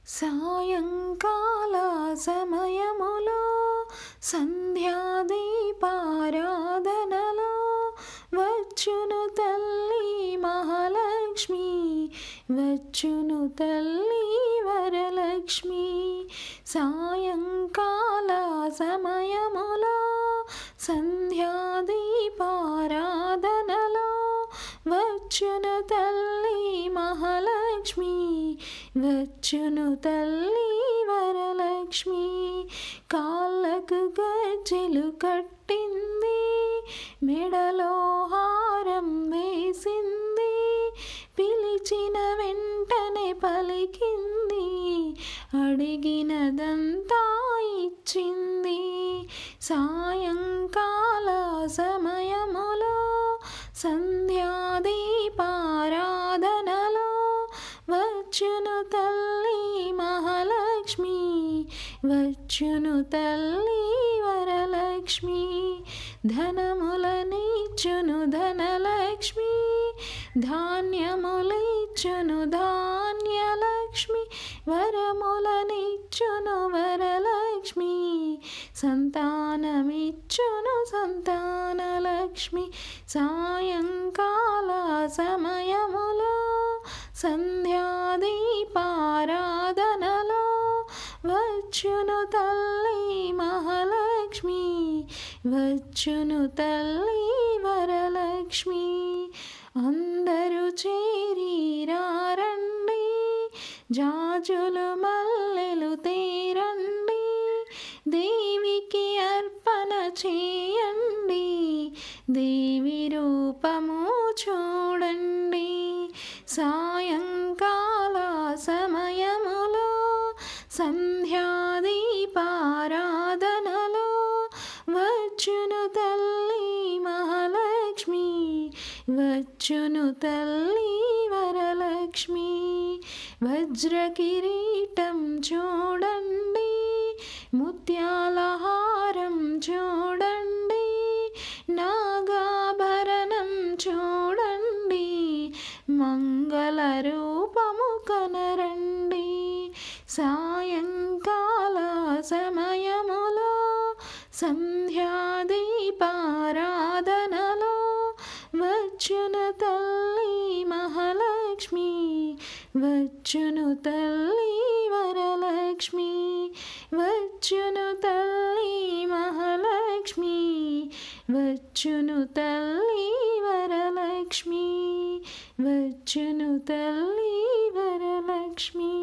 సాయంకాల సమయములో సంధ్యాదీపారాధనలో వచ్చును తల్లి మహాలక్ష్మి, వచ్చును తల్లి వరలక్ష్మి. సాయంకాల సమయములో సంధ్యాదీపారాధనలో వచ్చును తల్లి మహాలక్ష్మి, వచ్చును తల్లి వరలక్ష్మి. కాళ్ళకు గజ్జెలు కట్టింది, మెడలో హారం వేసింది, పిలిచిన వెంటనే పలికింది, అడిగినదంతా ఇచ్చింది. సాయంకాల సమయములో సంధ్యాదీపారాధనలో వచ్చును తల్లి మహాలక్ష్మి, వచ్చును తల్లి వరలక్ష్మి. ధనములనిచ్చును ధనలక్ష్మి, ధాన్యములిచ్చును ధాన్యలక్ష్మి, వరములనిచ్చును వరలక్ష్మి, సంతానమిచ్చును సంతానలక్ష్మి. సాయంకాల సమయములో సంధ్యాదీపారాధనలో వచ్చును తల్లి మహాలక్ష్మి, వచ్చును తల్లి వరలక్ష్మి. అందరూ చేరిరారండి, జాజులు మల్లెలు తేరండి, దేవికి అర్పణ చేయండి, దేవి రూపము చూడండి. సాయంకాల సమయములో సంధ్యాదీపారాధనలో వచ్చును తల్లి మహాలక్ష్మి, వచ్చును తల్లి వరలక్ష్మి. వజ్రకిరీటం చూడండి, ముత్యాల హారం చూడండి, నాగాభరణం చూడండి, మంగళ రూపము కనరండి. సాయంకాల సమయములో సంధ్యాదీపారాధనలో వచ్చును తల్లి మహాలక్ష్మి, వచ్చును తల్లి వరలక్ష్మి, వచ్చును తల్లి మహాలక్ష్మి, వచ్చును తల్లి వరలక్ష్మి, వచ్చును తల్లి వరలక్ష్మి.